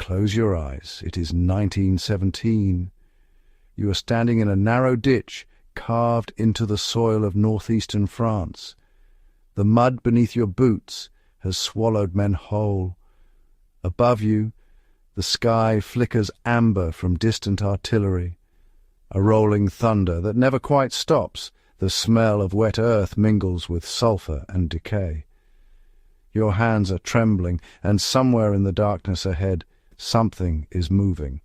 Close your eyes. It is 1917. You are standing in a narrow ditch carved into the soil of northeastern France. The mud beneath your boots has swallowed men whole. Above you, the sky flickers amber from distant artillery. A rolling thunder that never quite stops. The smell of wet earth mingles with sulphur and decay. Your hands are trembling, and somewhere in the darkness ahead, something is moving.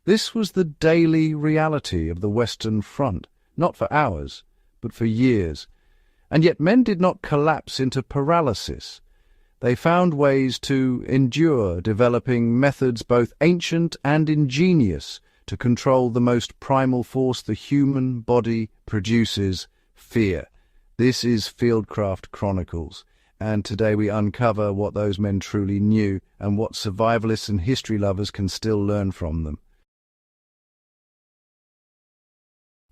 This was the daily reality of the Western Front, not for hours, but for years. And yet men did not collapse into paralysis. They found ways to endure, developing methods both ancient and ingenious to control the most primal force the human body produces, fear. This is Fieldcraft Chronicles, and today we uncover what those men truly knew and what survivalists and history lovers can still learn from them.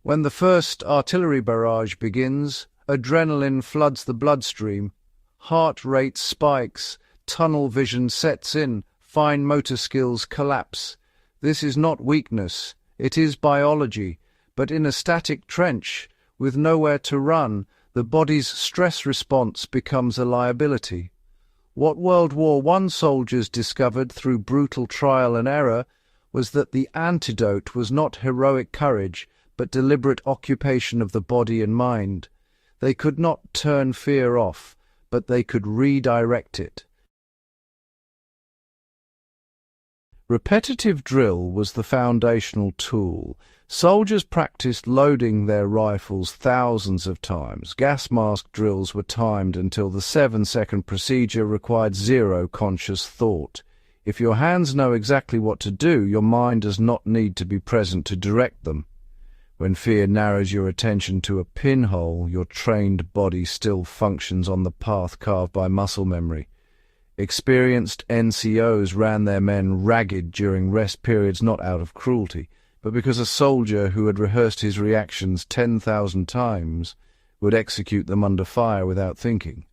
When the first artillery barrage begins, adrenaline floods the bloodstream, heart rate spikes, tunnel vision sets in, fine motor skills collapse. This is not weakness, it is biology, but in a static trench, with nowhere to run, the body's stress response becomes a liability. What World War I soldiers discovered through brutal trial and error was that the antidote was not heroic courage, but deliberate occupation of the body and mind. They could not turn fear off, but they could redirect it. Repetitive drill was the foundational tool. Soldiers practiced loading their rifles thousands of times. Gas mask drills were timed until the 7-second procedure required zero conscious thought. If your hands know exactly what to do, your mind does not need to be present to direct them. When fear narrows your attention to a pinhole, your trained body still functions on the path carved by muscle memory. Experienced NCOs ran their men ragged during rest periods not out of cruelty, but because a soldier who had rehearsed his reactions 10,000 times would execute them under fire without thinking.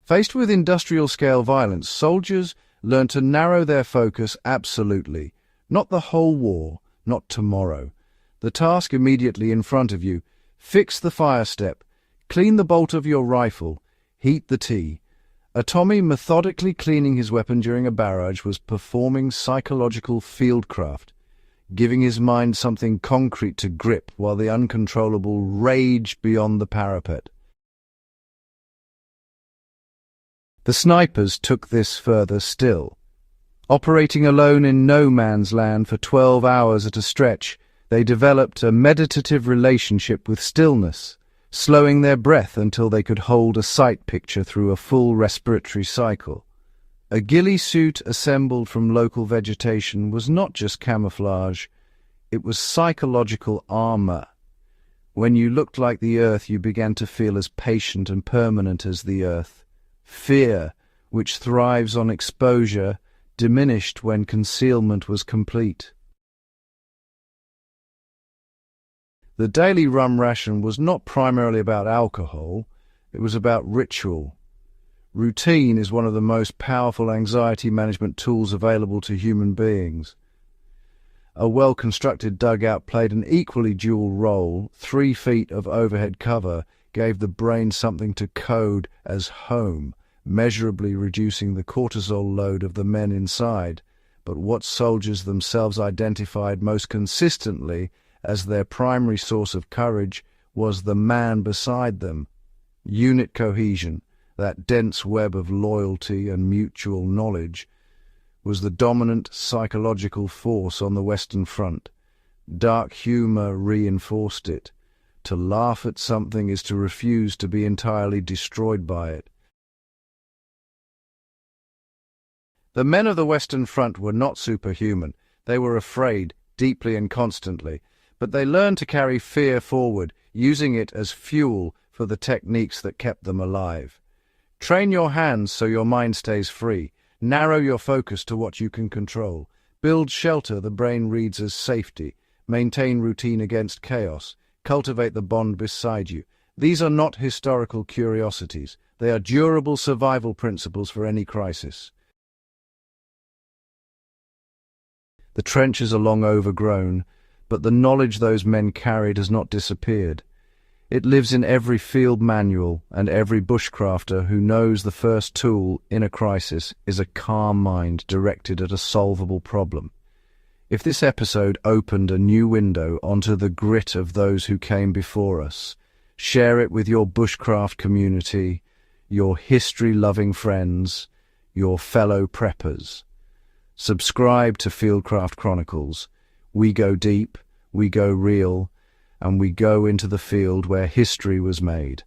Faced with industrial-scale violence, soldiers learned to narrow their focus absolutely. Not the whole war, not tomorrow. The task immediately in front of you. Fix the fire step, clean the bolt of your rifle, heat the tea. A Tommy methodically cleaning his weapon during a barrage was performing psychological fieldcraft, giving his mind something concrete to grip while the uncontrollable raged beyond the parapet. The snipers took this further still. Operating alone in no man's land for 12 hours at a stretch, they developed a meditative relationship with stillness, slowing their breath until they could hold a sight picture through a full respiratory cycle. A ghillie suit assembled from local vegetation was not just camouflage, it was psychological armor. When you looked like the earth, you began to feel as patient and permanent as the earth. Fear, which thrives on exposure, diminished when concealment was complete. The daily rum ration was not primarily about alcohol, it was about ritual. Routine is one of the most powerful anxiety management tools available to human beings. A well-constructed dugout played an equally dual role. 3 feet of overhead cover gave the brain something to code as home, measurably reducing the cortisol load of the men inside. But what soldiers themselves identified most consistently as their primary source of courage was the man beside them. Unit cohesion, that dense web of loyalty and mutual knowledge, was the dominant psychological force on the Western Front. Dark humor reinforced it. To laugh at something is to refuse to be entirely destroyed by it. The men of the Western Front were not superhuman. They were afraid, deeply and constantly, but they learned to carry fear forward, using it as fuel for the techniques that kept them alive. Train your hands so your mind stays free. Narrow your focus to what you can control. Build shelter the brain reads as safety. Maintain routine against chaos. Cultivate the bond beside you. These are not historical curiosities. They are durable survival principles for any crisis. The trenches are long overgrown, but the knowledge those men carried has not disappeared. It lives in every field manual and every bushcrafter who knows the first tool in a crisis is a calm mind directed at a solvable problem. If this episode opened a new window onto the grit of those who came before us, share it with your bushcraft community, your history-loving friends, your fellow preppers. Subscribe to Fieldcraft Chronicles. We go deep, we go real, and we go into the field where history was made.